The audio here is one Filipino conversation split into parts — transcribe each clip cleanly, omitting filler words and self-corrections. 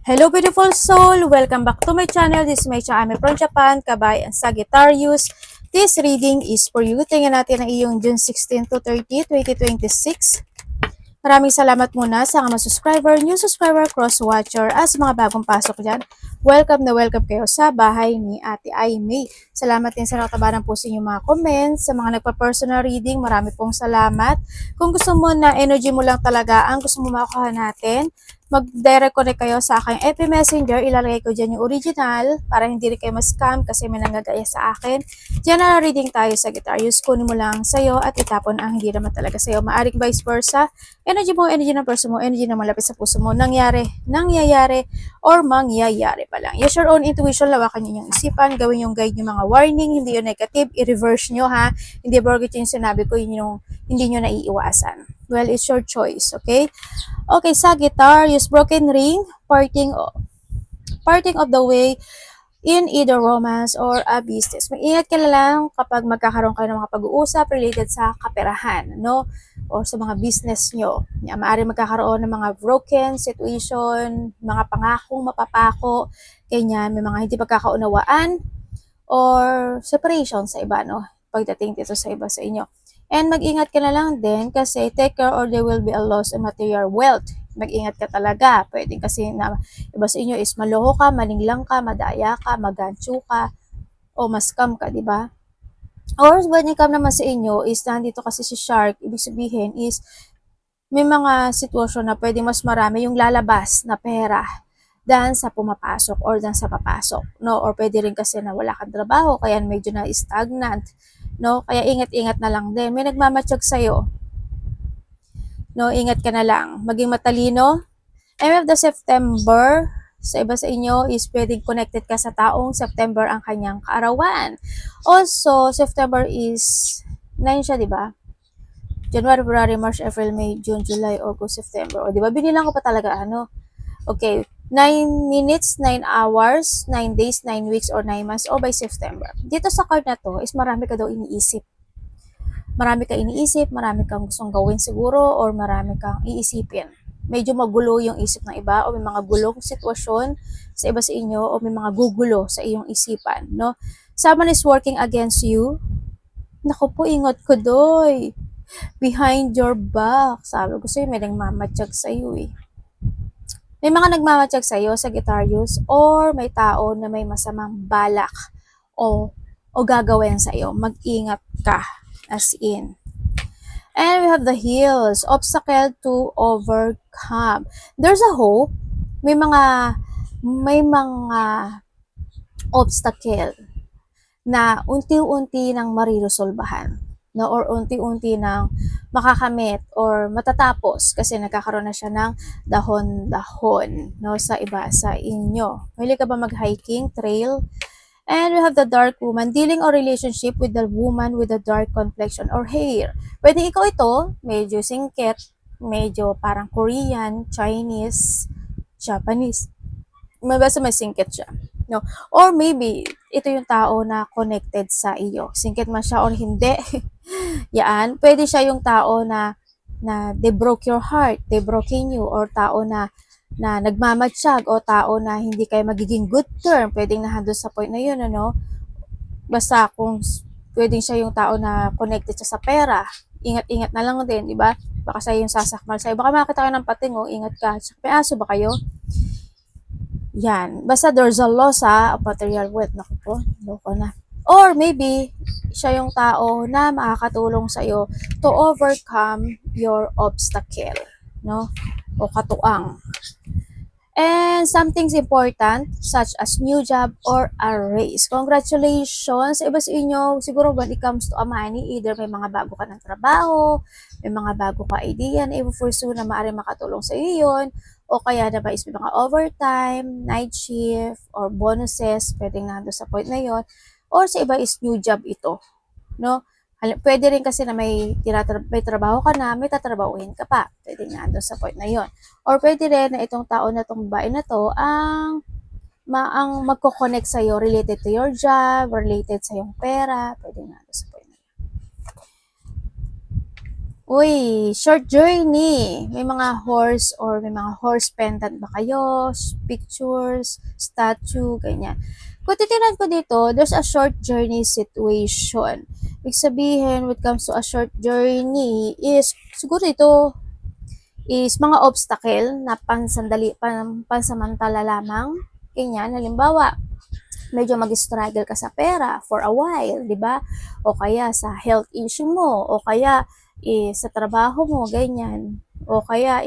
Hello beautiful soul! Welcome back to my channel. This is my channel from Japan, Kabay and Sagittarius. This reading is for you. Tingnan natin ang iyong June 16 to 30, 2026. Maraming salamat muna sa mga subscriber, new subscriber, cross-watcher, at sa mga bagong pasok dyan. Welcome na welcome kayo sa bahay ni Ate Aimee. Salamat din sa nakatabaran po sa inyong mga comments, sa mga nagpa-personal reading, marami pong salamat. Kung gusto mo na energy mo lang talaga ang gusto mo makuha natin, mag-direct connect kayo sa aking FB Messenger. Ilalagay ko dyan yung original para hindi rin kayo ma-scam kasi may nanggagaya sa akin. General reading tayo sa Sagittarius. Kunin mo lang sa'yo at itapon ang hindi naman talaga sa'yo. Maaring vice versa. Energy mo, energy ng person mo, energy na malapit sa puso mo. Nangyayari, or mangyayari pa lang. Use your own intuition. Lawakan nyo yung isipan. Gawin yung guide yung mga warning. Hindi yung negative. I-reverse nyo ha. Hindi borgit yung sinabi ko. Yun yung hindi nyo naiiwasan. Well, it's your choice. Okay? Okay, Sagittarius, broken ring, parting of the way in either romance or a business. Mag-ingat ka na lang kapag magkakaroon kayo ng mga pag-uusap related sa kaperahan, no? O sa mga business nyo. Maaari magkakaroon ng mga broken situation, mga pangakong mapapako, ganyan, may mga hindi pagkakaunawaan, or separation sa iba, no? Pagdating dito sa iba sa inyo. And mag-ingat ka na lang din kasi take care or there will be a loss of material wealth. Mag-ingat ka talaga. Pwedeng kasi na iba sa inyo is maloko ka, maninglang ka, madaya ka, magancho ka, o maskam ka, di ba? Or when it come naman sa inyo is nandito kasi si Shark, ibig sabihin is may mga sitwasyon na pwedeng mas marami yung lalabas na pera dan sa pumapasok or dan sa papasok, no? Or pwede rin kasi na wala kang trabaho kaya medyo na stagnant, no? Kaya ingat-ingat na lang din. May nagmamatsyag sa'yo, no? Ingat ka na lang. Maging matalino. of the September, sa iba sa inyo is pwedeng connected ka sa taong September ang kanyang kaarawan. Also, September is 9 siya, di ba? January, February, March, April, May, June, July, August, September. O, di ba? Binilang ko pa talaga, ano? Okay, 9 minutes, 9 hours, 9 days, 9 weeks, or 9 months, o by September. Dito sa card na to is marami ka daw iniisip. Marami ka iniisip, marami kang gustong gawin siguro, or marami kang iisipin. Medyo magulo yung isip ng iba, o may mga gulong sitwasyon sa iba sa inyo, o may mga gugulo sa iyong isipan, no? Someone is working against you. Naku po, ingat ko doy. Behind your back. Sabi ko sa'yo, may nagmamatsyag sa'yo eh. May mga nagmamatsyag sa'yo, Sagittarius, or may tao na may masamang balak o gagawin sa'yo. Mag-ingat ka, as in. And we have the hills, obstacle to overcome. There's a hope. May mga obstacle na unti-unti nang mariresolbahan, no? Or unti-unti nang makakamit or matatapos kasi nagkakaroon na siya ng dahon-dahon, no, sa iba sa inyo. Mahilig ka ba mag-hiking, trail? And we have the dark woman, dealing or relationship with the woman with the dark complexion or hair. Pwede ikaw ito, medyo singkit, medyo parang Korean, Chinese, Japanese. Basta may singkit siya, no? Or maybe ito yung tao na connected sa iyo. Singkit man siya or hindi. Yan, pwede siya yung tao na they broke your heart, they broken you, or tao na nagmamatsyag, o tao na hindi kayo magiging good term. Pwedeng nahando sa point na yun, ano? Basta kung pwedeng siya yung tao na connected siya sa pera, ingat-ingat na lang din, di ba? Baka siya yung sasakmal sa'yo. Baka makita kayo ng pating, oh, ingat ka. May aso ba kayo? Yan. Basta there's a loss of material wealth. Naku po, loko na. Or maybe, siya yung tao na makakatulong sa'yo to overcome your obstacle, no? O katuang. And something's important, such as new job or a raise. Congratulations! Iba sa inyo, siguro when it comes to a money, either may mga bago ka ng trabaho, may mga bago ka idea na i-pursue na maaari makatulong sa iyo yun, o kaya na ba is may mga overtime, night shift, or bonuses, pwedeng nando sa point na yon, or sa iba is new job ito, no? Pwede rin kasi na may trabaho ka na, may tatrabahuhin ka pa. Pwede nando sa point na yon. Or pwede rin na itong tao na itong babae na to ang magko-connect sa'yo related to your job, related sa iyong pera. Pwede nando sa point na yon. Uy, short journey. May mga horse or may mga horse pendant ba kayo? Pictures, statue, ganyan. Kung titignan ko dito, there's a short journey situation. Ibig sabihin, when it comes to a short journey, is siguro ito is mga obstacle na pansamantala lamang. Ganyan, halimbawa, medyo mag-struggle ka sa pera for a while, di ba? O kaya sa health issue mo, o kaya sa trabaho mo, ganyan. O kaya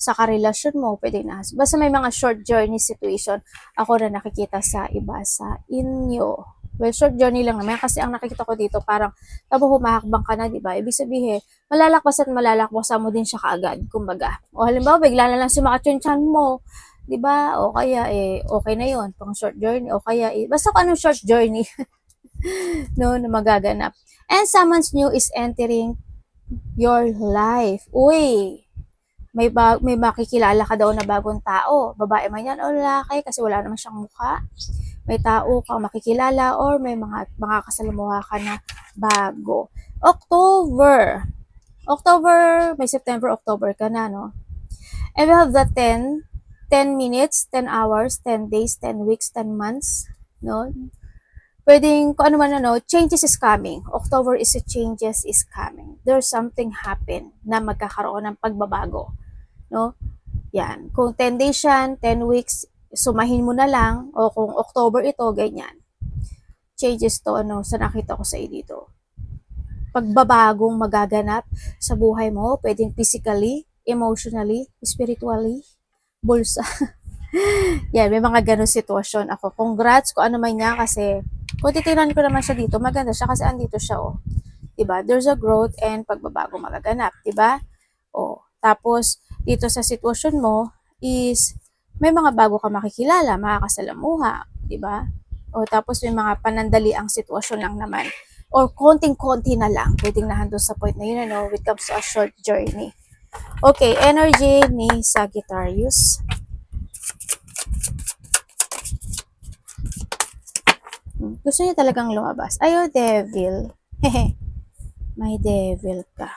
sa karelasyon mo, pwede na. Basta may mga short journey situation, ako na nakikita sa iba sa inyo. Well, short journey lang naman. Kasi ang nakikita ko dito, parang tapos humahakbang ka na, di ba? Ibig sabihin, malalakbas at malalakbasan mo din siya kaagad, kumbaga. O halimbawa, bigla na lang sumakat yung chan mo, 'di ba? O kaya okay na 'yon, pang short journey o kaya basta kung anong short journey no na magaganap. And someone new is entering your life. Uy, may makikilala ka daw na bagong tao. Babae man 'yan o lalaki kasi wala naman siyang mukha. May tao kang makikilala or may mga makakasalamuha ka na bago. October. October, may September, October ka na, no? And we have the 10 minutes, 10 hours, 10 days, 10 weeks, 10 months, no? Pwedeng, kung ano man ano, changes is coming. October is a changes is coming. There's something happen na magkakaroon ng pagbabago, no? Yan. Kung 10 days yan, 10 weeks, sumahin mo na lang, o kung October ito, ganyan. Changes to, ano, sa nakita ko sa dito. Pagbabagong magaganap sa buhay mo, pwedeng physically, emotionally, spiritually, bulsa. Yan, may mga ganun sitwasyon ako. Congrats kung ano man niya kasi kung titignan ko naman siya dito, maganda siya kasi andito siya, oh. Diba? There's a growth and pagbabago magaganap, diba? Oh. Tapos, dito sa sitwasyon mo is may mga bago ka makikilala, makakasalamuha, diba? O tapos may mga panandali ang sitwasyon lang naman. Or konting-konti na lang, pwedeng nahandun sa point na yun, ano, when it comes to a short journey. Okay, energy ni Sagittarius. Gusto niya talagang lumabas. Ayo, devil. Hehe. May devil ka.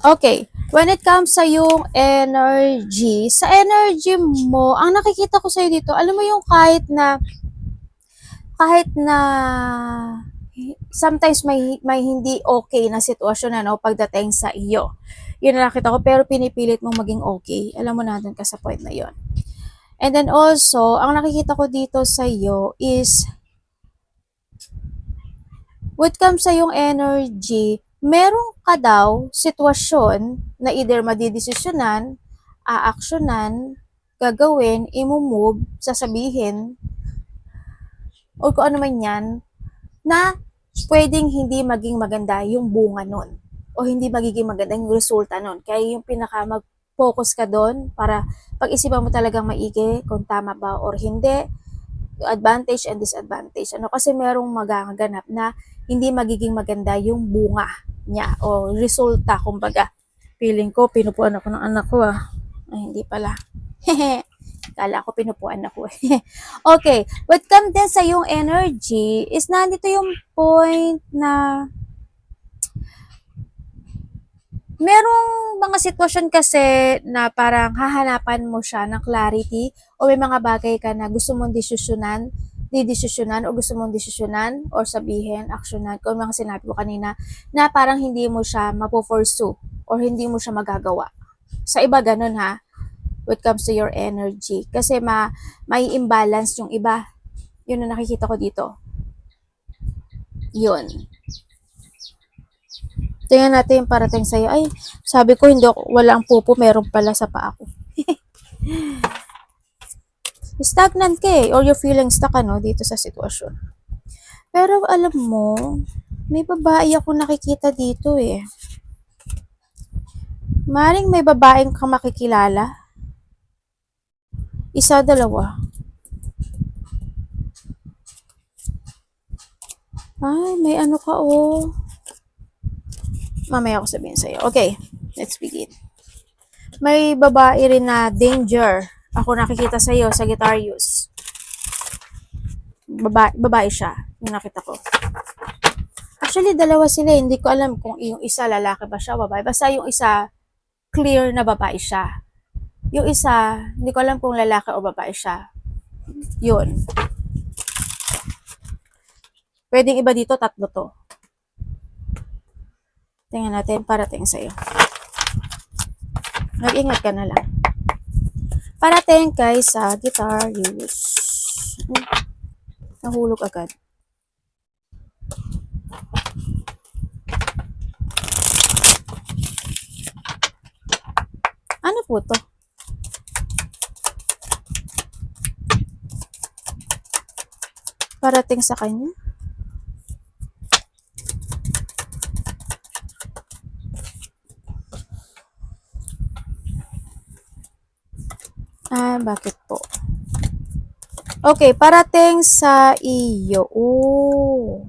Okay. When it comes sa yung energy, sa energy mo, ang nakikita ko sa'yo dito, alam mo yung kahit na sometimes may hindi okay na sitwasyon, ano, pagdating sa iyo. Yun na nakita ko, pero pinipilit mong maging okay. Alam mo natin ka sa point na yon. And then also, ang nakikita ko dito sa iyo is when it comes sa yung energy, meron ka daw sitwasyon na either madidesisyonan, aaksyonan, gagawin, imumove, sasabihin, o kung ano man yan, na pwedeng hindi maging maganda yung bunga nun. O hindi magiging maganda yung resulta nun. Kaya yung pinaka mag-focus ka doon para pag-isipan mo talagang maigi kung tama ba or hindi, advantage and disadvantage. Ano, kasi merong magaganap na hindi magiging maganda yung bunga niya o resulta, kumbaga. Feeling ko, pinupuan ako ng anak ko, ah. Ay, hindi pala. Kala ko pinupuan ako. Okay, what comes din sa yung energy is nandito yung point na merong mga sitwasyon kasi na parang hahanapan mo siya ng clarity o may mga bagay ka na gusto mong didesisyonan o gusto mong desisyonan or sabihin, aksyonan, kung mga sinabi ko kanina, na parang hindi mo siya mapo-pursue or hindi mo siya magagawa. Sa iba ganun, ha, when it comes to your energy. Kasi may imbalance yung iba. Yun na nakikita ko dito. Yun. Tingnan natin yung parating sa'yo. Ay, sabi ko, hindi ako, walang pupo, meron pala sa paa ko. Stagnant ka eh, or you're feeling stuck, ano, dito sa sitwasyon. Pero alam mo, may babae ako nakikita dito eh. Maring may babaeng kang makikilala. Isa, dalawa. Ay, may ano ka, oh. Mamaya ako sabihin sa'yo. Okay, let's begin. May babae rin na danger Ako nakikita sa iyo, Sagittarius. Babae siya, yung nakita ko. Actually, dalawa sila. Hindi ko alam kung yung isa lalaki ba siya, babae. Basta yung isa, clear na babae siya. Yung isa, hindi ko alam kung lalaki o babae siya. Yun. Pwedeng iba dito, tatlo to. Tingnan natin, parating sa'yo. Mag-ingat ka na lang. Parating kay Sagittarius. Nahulog agad. Ano po to? Parating sa kanya? Bakit po? Okay, parating sa iyo. Oh.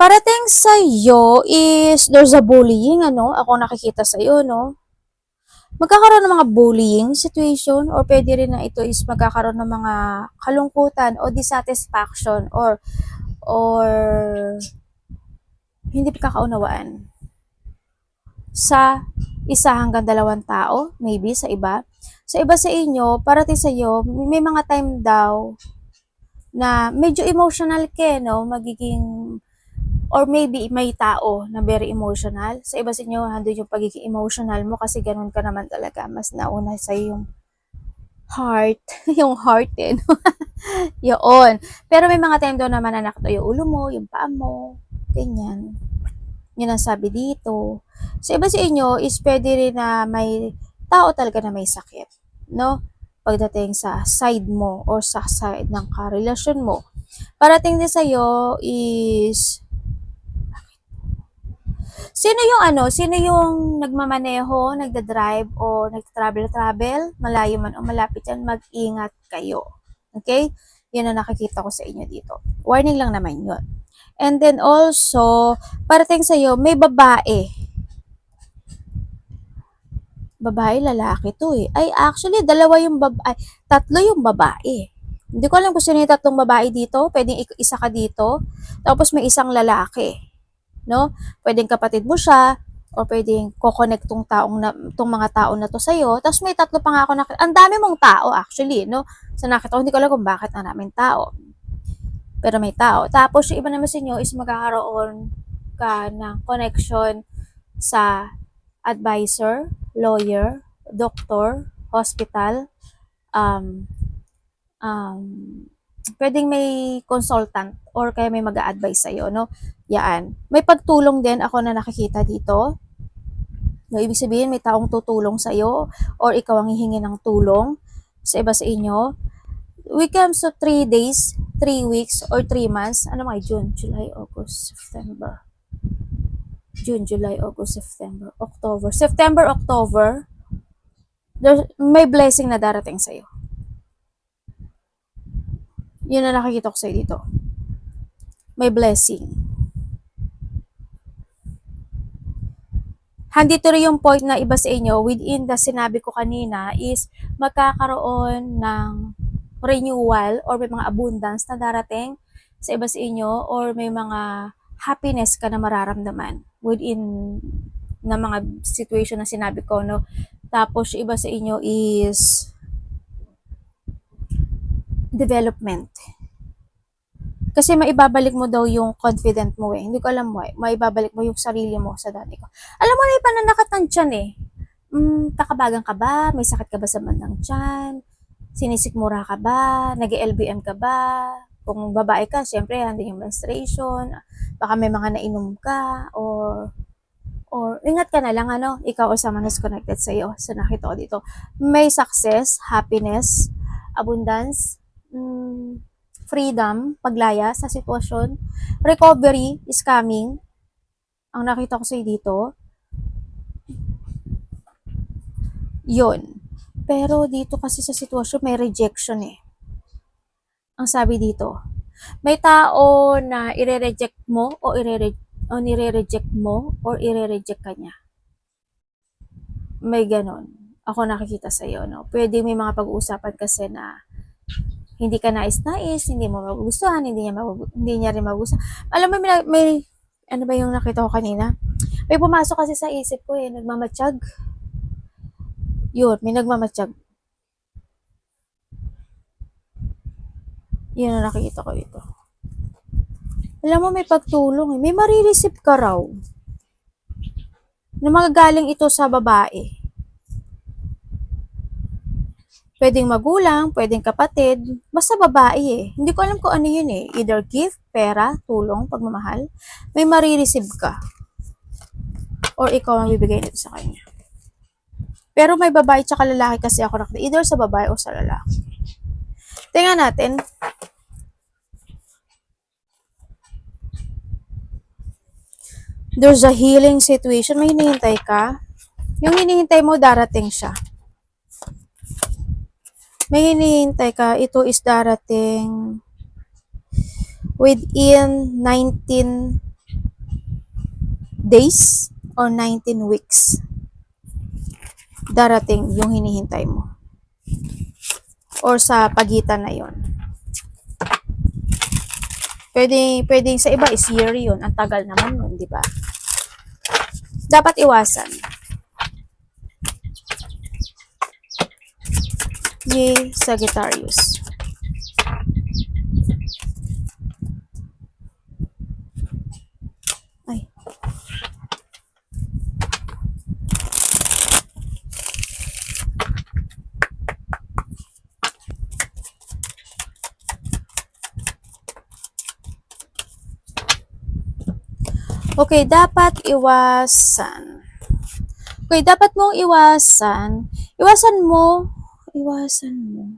Parating sa iyo is there's a bullying, ano? Ako nakikita sa iyo, no? Magkakaroon ng mga bullying situation or pwede rin na ito is magkakaroon ng mga kalungkutan o dissatisfaction or hindi pagkakaunawaan sa isa hanggang dalawang tao, maybe sa iba. Sa iba sa inyo, parating sa iyo, may mga time daw na medyo emotional ka, no? Magiging or maybe may tao na very emotional. Sa iba sa inyo, handun yung pagiging emotional mo kasi ganun ka naman talaga. Mas nauna sa yung heart. Yung heart eh. No? Yun. Pero may mga time daw naman na nakita yung ulo mo, yung paa mo. Ganyan. Yun ang sabi dito. Sa iba sa inyo is pwede rin na may tao talaga na may sakit. No? Pagdating sa side mo or sa side ng karelasyon mo. Parating din sa'yo is sino yung nagmamaneho, nagda-drive o nagta-travel, malayo man o malapit yan, mag-ingat kayo. Okay? Yun ang nakikita ko sa inyo dito. Warning lang naman yun. And then also, parating sa'yo, may babae. Babae, lalaki to eh. Ay, actually, tatlo yung babae. Hindi ko alam kung sino yung tatlong babae dito. Pwedeng isa ka dito. Tapos may isang lalaki. No? Pwedeng kapatid mo siya or pwedeng ko-connect tong mga tao na to sa iyo. Tapos may tatlo pa nga ako nakita. Ang dami mong tao actually, no? Sa nakita ko, hindi ko alam kung bakit ang daming tao. Pero may tao. Tapos yung iba naman sa inyo is magkakaroon ka ng connection sa advisor, lawyer, doctor, hospital, um, um, pwedeng may consultant or kaya may mag-a-advise sa'yo, no? Yan. May pagtulong din ako na nakikita dito. No, ibig sabihin, may taong tutulong sa'yo or ikaw ang hihingi ng tulong sa iba sa inyo. We comes to 3 days, 3 weeks, or 3 months. Ano mga June, July, August, September. June, July, August, September, October. September, October, may blessing na darating sa'yo. Yun na nakikita ko sa'yo dito. May blessing. Handito rin yung point na iba sa inyo, within the sinabi ko kanina, is magkakaroon ng renewal or may mga abundance na darating sa iba sa inyo or may mga happiness ka na mararamdaman within na mga situation na sinabi ko, no? Tapos iba sa inyo is development. Kasi maibabalik mo daw yung confident mo eh. Hindi ko alam why. Maibabalik mo yung sarili mo sa dati ko. Alam mo na yung pananakat ng tiyan eh. Takabagan ka ba? May sakit ka ba sa bandang tiyan? Sinisikmura ka ba? Nag-LBM ka ba? Kung babae ka, syempre, hindi yung menstruation. Baka may mga nainom ka or ingat ka na lang, ano, ikaw o someone who's connected sa iyo. So, nakita ko dito. May success, happiness, abundance, freedom, paglaya sa sitwasyon, recovery is coming. Ang nakita ko sa dito, yun. Pero dito kasi sa sitwasyon, may rejection eh. Ang sabi dito, may tao na ire-reject mo o o nire-reject mo or ire-reject ka niya. May ganon. Ako nakikita sa'yo, no? Pwede may mga pag-uusapan kasi na hindi ka nais-nais, hindi mo magugustuhan, hindi niya rin magugustuhan. Alam mo, ano ba yung nakita ko kanina? May pumasok kasi sa isip ko nagmamatsyag. Yun, may nagmamatsyag. Yun ang nakikita ko dito. Alam mo, may pagtulong may marireceive ka raw. Na magagaling ito sa babae. Pwedeng magulang, pwedeng kapatid, basta babae Hindi ko alam kung ano yun Either gift, pera, tulong, pagmamahal. May marireceive ka. Or ikaw ang bibigay nito sa kanya. Pero may babae tsaka lalaki kasi ako nakita. Either sa babae o sa lalaki. Tingnan natin. There's a healing situation. May hinihintay ka. Yung hinihintay mo, darating siya. May hinihintay ka, ito is darating within 19 days or 19 weeks. Darating yung hinihintay mo. Or sa pagitan na yon. Pwedeng sa iba is year yun. Ang tagal naman yun, di ba? Dapat iwasan. Sagittarius. Ay. Okay, dapat iwasan. Okay, dapat mong iwasan. Iwasan mo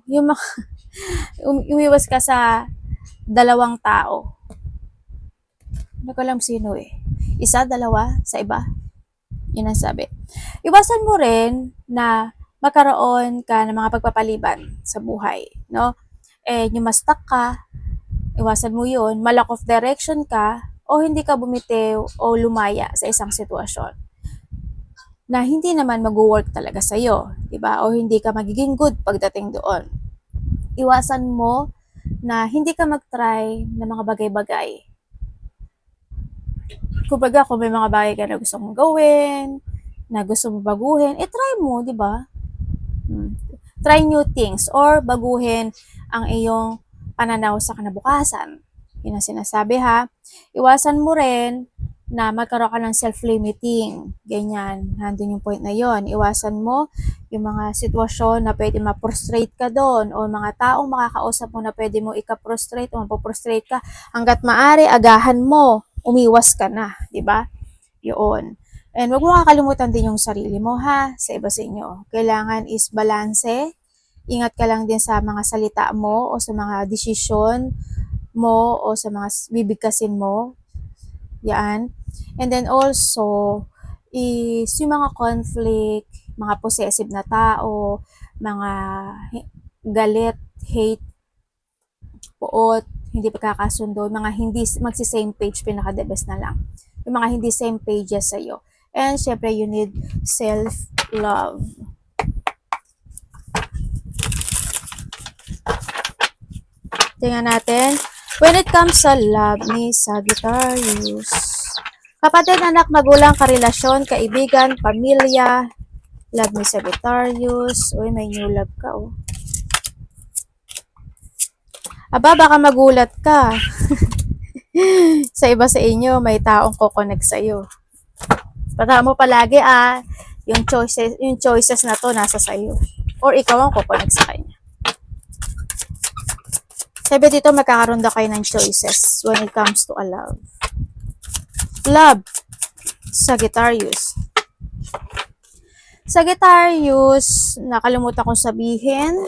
yung umiwas ka sa dalawang tao. Hindi ko alam sino Isa, dalawa, sa iba. Yun ang sabi. Iwasan mo rin na magkaroon ka ng mga pagpapaliban sa buhay, no? Yung ma-stuck ka, iwasan mo yun. Malack of direction ka, o hindi ka bumitiw o lumaya sa isang sitwasyon na hindi naman mag-work talaga sa'yo, di ba? O hindi ka magiging good pagdating doon. Iwasan mo na hindi ka mag-try ng mga bagay-bagay. Kumbaga, kung may mga bagay ka na gusto mong gawin, na gusto mong baguhin, try mo, di ba? Try new things or baguhin ang iyong pananaw sa kinabukasan. Yun ang sinasabi ha. Iwasan mo rin na magkaroon ka ng self-limiting. Ganyan. Nandun yung point na yon. Iwasan mo yung mga sitwasyon na pwede ma-frustrate ka doon o mga taong makakausap mo na pwede mo ika-frustrate o mapo-frustrate ka. Hanggat maaari, agahan mo. Umiwas ka na. Diba? Yun. And wag mo kakalimutan din yung sarili mo ha, sa iba sa inyo. Kailangan is balanse. Ingat ka lang din sa mga salita mo o sa mga desisyon mo o sa mga bibigkasin mo. Yan. And then also, is yung mga conflict, mga possessive na tao, mga galit, hate, puot, hindi pagkakasundo, mga hindi magsi-same page, pinaka-the best na lang. Yung mga hindi same pages sa'yo. And syempre, you need self-love. Tingnan natin. When it comes sa love ni Sagittarius, kapatid, anak, magulang, karelasyon, kaibigan, pamilya, love ni Sagittarius. Uy, may new love ka, Aba, baka magulat ka. Sa iba sa inyo, may taong kukonek sa'yo. Tandaan mo palagi, yung choices na to nasa sa'yo. Or ikaw ang kukonek sa kanya. Sabi dito, magkakaroon daw kayo ng choices when it comes to a love. Love, Sagittarius. Sagittarius, nakalimutan kong sabihin.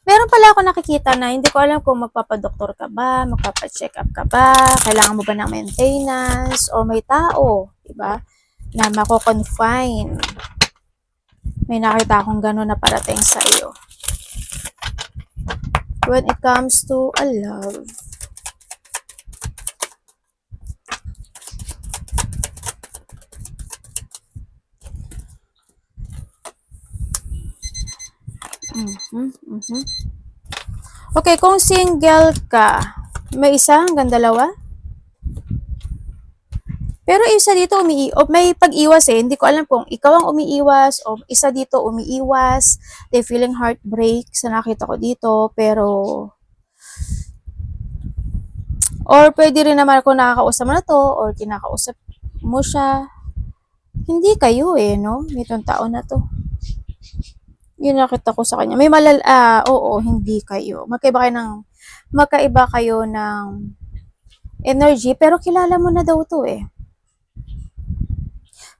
Meron pala ako nakikita na hindi ko alam kung magpapadoktor ka ba, magpapacheck up ka ba, kailangan mo ba ng maintenance, o may tao, diba, na mako-confine. May nakita akong gano'n na parating sa iyo. When it comes to a love. Okay, kung single ka, may isa hanggang dalawa? Pero isa dito may pag-iwas eh. Hindi ko alam kung ikaw ang umiiwas o isa dito umiiwas. They feeling heartbreak sa nakita ko dito. Pero, or pwede rin naman kung nakakausap mo na to or kinakausap mo siya. Hindi kayo eh, no? Nitong tao na to. Yun nakita ko sa kanya. Oo, hindi kayo. Magkaiba kayo ng energy, pero kilala mo na daw to eh.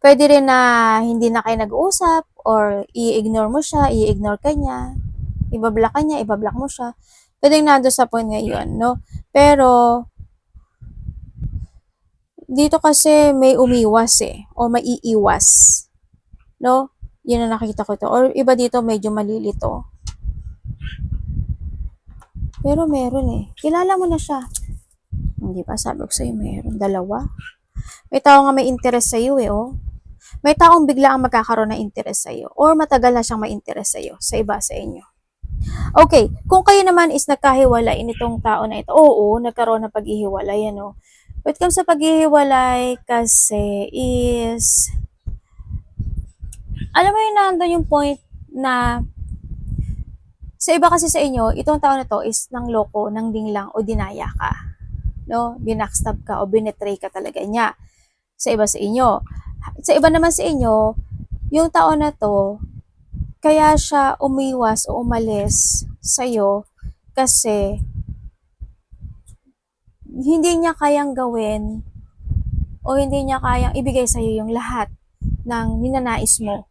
Pwede rin na hindi na kayo nag-uusap or i-ignore mo siya, i-ignore ka niya, ibablock ka niya, ibablock mo siya. Pwede nando sa point ngayon, no? Pero, dito kasi may umiwas eh, o maiiwas, no? Yun ang nakita ko to. Or iba dito medyo malilito. Pero meron eh. Kilala mo na siya. Hindi ba? Sabi ko sa'yo, meron. Dalawa. May tao nga may interest sa'yo eh, oh. May taong bigla ang magkakaroon ng interest sa'yo or matagal na siyang may interest sa'yo sa iba sa inyo. Okay, kung kayo naman is nagkahiwalay nitong tao na ito, oo, nagkaroon ng paghihiwalay, ano. When it comes sa paghihiwalay kasi is, alam mo yun, nandun yung point na sa iba kasi sa inyo, itong tao na to is nang loko, nang dinglang o dinaya ka. No? Binackstab ka o binetray ka talaga niya sa iba sa inyo. Sa iba naman sa inyo, yung tao na to, kaya siya umiwas o umalis sa'yo kasi hindi niya kayang gawin o hindi niya kayang ibigay sa'yo yung lahat ng ninanais mo.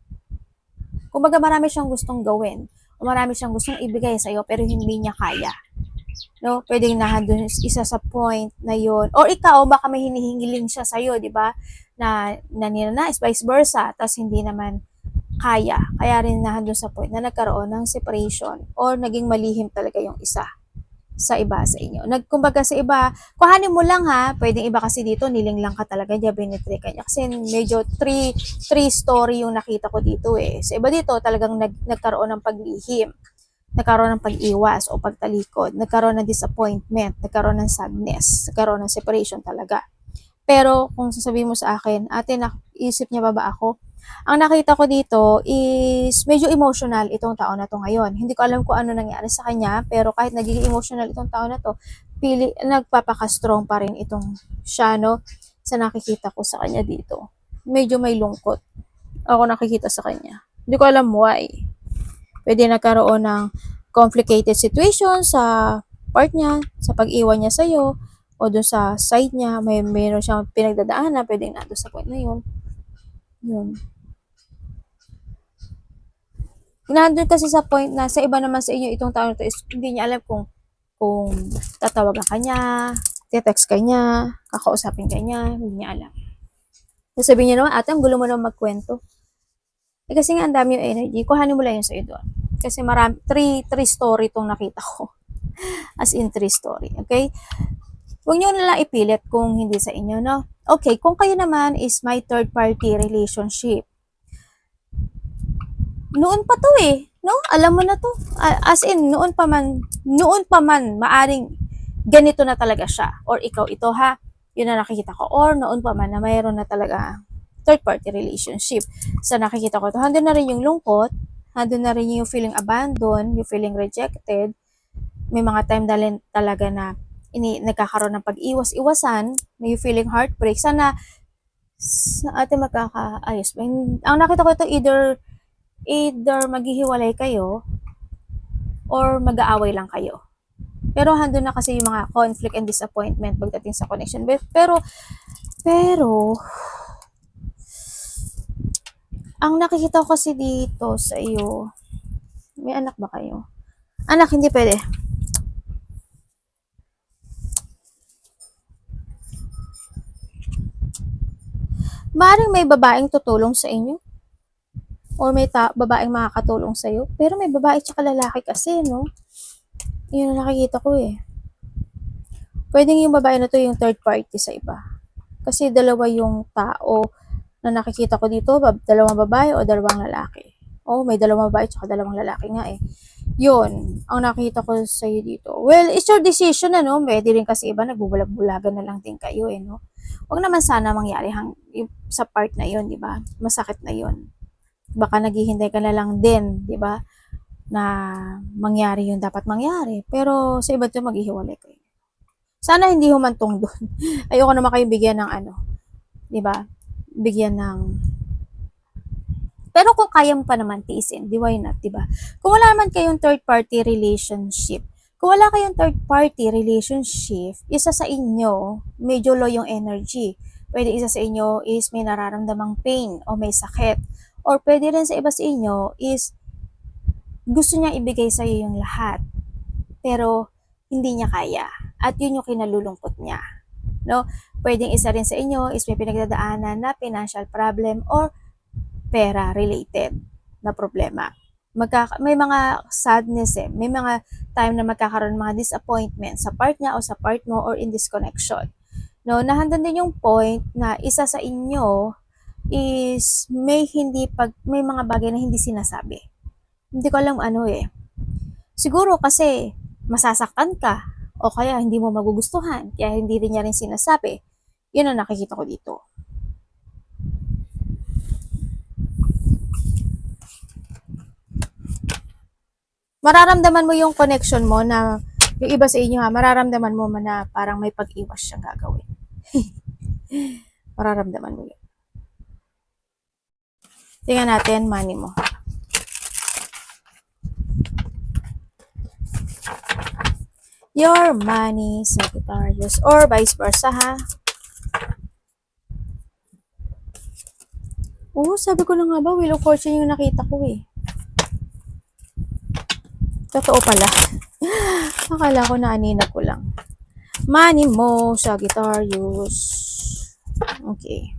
Kumbaga marami siyang gustong gawin o marami siyang gustong ibigay sa'yo pero hindi niya kaya. No, pwedeng nandun isa sa point na yon. Or ikaw, baka may hinihingiling siya sa'yo, di ba? Na ninanais, vice versa, tapos hindi naman kaya. Kaya rin nandun sa point na nagkaroon ng separation or naging malihim talaga yung isa sa iba sa inyo. Kumbaga sa iba, kuhanin mo lang ha, pwedeng iba kasi dito, niling lang ka talaga niya, binitray ka niya. Kasi medyo three story yung nakita ko dito eh. Sa iba dito, talagang nagkaroon ng paglihim, nagkaroon ng pag-iwas o pagtalikod, nagkaroon ng disappointment, nagkaroon ng sadness, nagkaroon ng separation talaga. Pero kung sasabihin mo sa akin, ate, naisip niya ba ako? Ang nakita ko dito is medyo emotional itong tao na to ngayon. Hindi ko alam kung ano nangyari sa kanya, pero kahit nagiging emotional itong tao na to, nagpapaka-strong pa rin itong siya, no? Sa nakikita ko sa kanya dito. Medyo may lungkot ako nakikita sa kanya. Hindi ko alam why. Pwede nagkaroon ng complicated situation sa part niya, sa pag-iwan niya sa'yo, o doon sa side niya, mayroon siyang pinagdadaanan, pwedeng nandun sa point na yun. Yun. Nandun kasi sa point na sa iba naman sa inyo, itong tao na to is hindi niya alam kung tatawagan ka niya, text ka niya, kakausapin ka niya, hindi niya alam. Sasabihin niya naman, ate, ang gulo mo naman magkwento. Eh, kasi nga ang dami yung energy, kuhanin mo lang yun sa'yo doon. Kasi three story itong nakita ko. As in 3 story, okay? Huwag nyo nalang ipilit kung hindi sa inyo, no? Okay, kung kayo naman is my third party relationship. Noon pa to eh, no? Alam mo na to. As in, noon pa man, maaring ganito na talaga siya. Or ikaw ito ha, yun na nakikita ko. Or noon pa man na mayroon na talaga third party relationship. Sa nakikita ko to, handun na rin yung lungkot, handun na rin yung feeling abandoned, yung feeling rejected. May mga time talaga na nagkakaroon ng pag-iwas-iwasan, may feeling heartbreak. Sana sa atin magkakaayos. Ang nakita ko ito, either maghihiwalay kayo or mag-aaway lang kayo. Pero handun na kasi yung mga conflict and disappointment pagdating sa connection. Pero ang nakikita ko kasi dito sa iyo, may anak ba kayo? Anak, hindi pwede. Maaaring may babaeng tutulong sa inyo or may babaeng makakatulong sa iyo, pero may babae tsaka lalaki kasi, no? Yun ang nakikita ko eh. Pwedeng yung babae na to yung third party sa iba. Kasi dalawa yung tao na nakikita ko dito, dalawang babae o dalawang lalaki. Oh, may dalawang babae tsaka dalawang lalaki nga eh. Yun, ang nakita ko sa'yo dito. Well, it's your decision, ano? Pwede rin kasi iba, nagbubulag-bulagan na lang din kayo, eh, no? Huwag naman sana mangyari sa part na yun, di ba? Masakit na yun. Baka naghihintay ka na lang din, di ba? Na mangyari yung dapat mangyari. Pero sa iba ito, maghihiwalay kayo. Sana hindi humantong doon. Ayoko naman kayo bigyan ng ano, di ba? Bigyan ng pero kung kaya mo pa naman tiisin, di why not, di ba? Kung wala naman kayong third party relationship, kung wala kayong third party relationship, isa sa inyo, medyo low yung energy. Pwede isa sa inyo is may nararamdamang pain o may sakit. Or pwede rin sa iba sa inyo is gusto niya ibigay sa iyo yung lahat. Pero hindi niya kaya. At yun yung kinalulungkot niya. No? Pwedeng isa rin sa inyo is may pinagdadaanan na financial problem or pera-related na problema. May mga sadness eh. May mga time na magkakaroon mga disappointment sa part niya o sa part mo or in this connection. No, nahandan din yung point na isa sa inyo is may mga bagay na hindi sinasabi. Hindi ko alam ano eh. Siguro kasi masasaktan ka o kaya hindi mo magugustuhan kaya hindi rin niya rin sinasabi. Yun ang nakikita ko dito. Mararamdaman mo yung connection mo na yung iba sa inyo ha, mararamdaman mo na parang may pag-iwas siyang gagawin. Mararamdaman mo yun. Tingnan natin, money mo. Your money, Sagittarius, or vice versa ha. Sabi ko na nga ba, Wheel of Fortune yung nakita ko eh. Totoo pala. Akala ko na anina ko lang. Money mo, Sagittarius. Okay.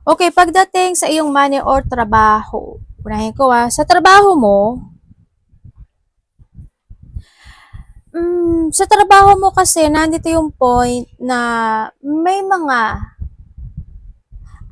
Okay, pagdating sa iyong money or trabaho, unahin ko sa trabaho mo, sa trabaho mo kasi, nandito yung point na may mga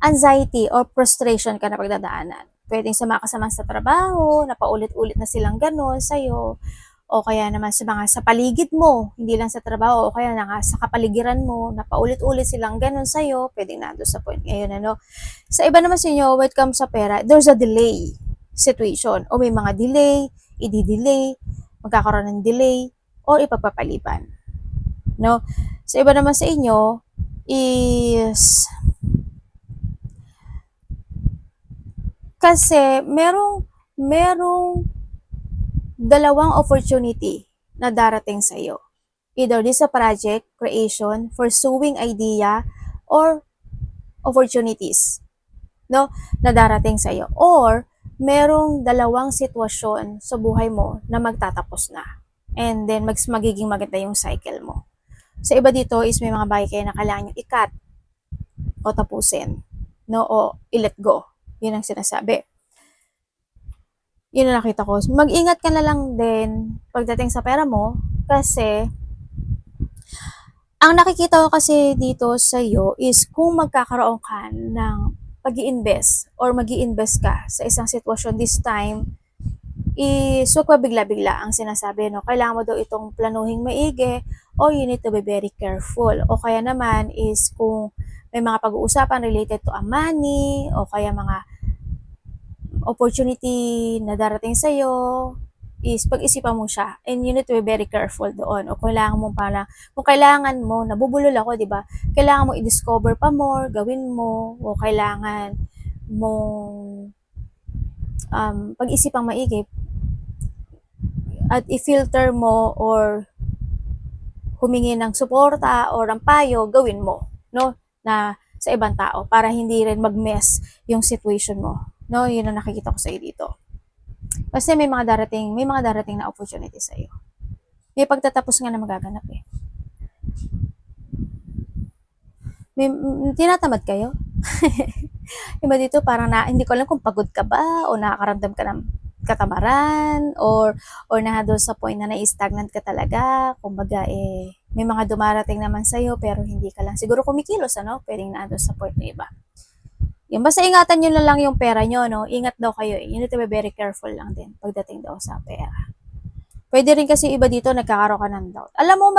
anxiety or frustration ka na pagdadaanan. Pwedeng sa mga kasama sa trabaho, na paulit-ulit na silang gano'n sa'yo, o kaya naman sa paligid mo, hindi lang sa trabaho, o kaya na sa kapaligiran mo, na paulit-ulit silang gano'n sa'yo, pwedeng nando sa point ngayon, ano. Sa iba naman sa inyo, when it comes sa pera, there's a delay situation, o may mga delay, i-delay, magkakaroon ng delay, or ipagpapaliban. No? Sa iba naman sa inyo, is kasi merong dalawang opportunity na darating sa iyo. Either this a project, creation, pursuing idea, or opportunities, no, na darating sa iyo. Or merong dalawang sitwasyon sa buhay mo na magtatapos na. And then magiging maganda yung cycle mo. Sa iba dito is may mga bagay kayo na kailangan nyo i-cut o tapusin, no, o i-let go. Yun ang sinasabi. Yun ang nakita ko. Mag-ingat ka na lang din pagdating sa pera mo kasi ang nakikita ko kasi dito sa iyo is kung magkakaroon ka ng pag-i-invest or mag-i-invest ka sa isang sitwasyon this time, is huwag pa bigla-bigla ang sinasabi, no? Kailangan mo daw itong planuhing maigi or you need to be very careful. O kaya naman is kung may mga pag-uusapan related to a money o kaya mga opportunity na darating sa'yo, is pag-isipan mo siya and you need to be very careful doon. O kung kailangan mo, nabubulol ako, di ba? Kailangan mo i-discover pa more, gawin mo, o kailangan mong pag-isipang maigi at i-filter mo or humingi ng suporta or ang payo, gawin mo, no? Na sa ibang tao para hindi rin mag-mess yung situation mo. No, yun ang nakikita ko sa iyo dito. Kasi may mga darating na opportunity sa iyo. May pagtatapos nga na magaganap eh. Tinatamad kayo? Iba dito parang hindi ko alam kung pagod ka ba o nakakaramdam ka ng katamaran or doon sa point na na-stagnant ka talaga. Kumbaga may mga dumarating naman sa iyo pero hindi ka lang siguro kumikilos, ano? Pwedeng na doon sa point na iba. Yung basta ingatan nyo na lang yung pera nyo, no? Ingat daw kayo. You need to be very careful lang din pagdating daw sa pera. Pwede rin kasi iba dito nagkakaroon ka ng doubt. Alam mo,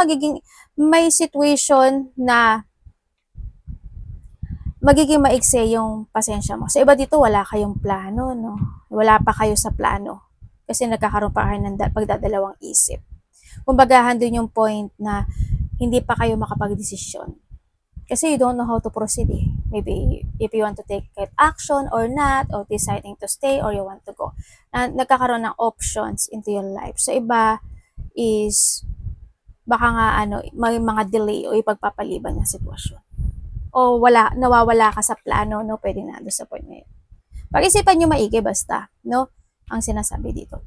may situation na magiging maikse yung pasensya mo. Sa iba dito, wala kayong plano, no? Wala pa kayo sa plano. Kasi nagkakaroon pa kayo ng pagdadalawang isip. Kumbaga, handun yung point na hindi pa kayo makapag-desisyon. Kasi you don't know how to proceed eh. Maybe if you want to take action or not, or deciding to stay or you want to go. Nagkakaroon ng options into your life. So iba is baka nga may mga delay o ipagpapaliban ng sitwasyon. O nawawala ka sa plano, no? Pwede na doon sa point na yun. Pag-isipan nyo maigi basta, no? Ang sinasabi dito.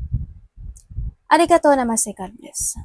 Arigato naman, God bless.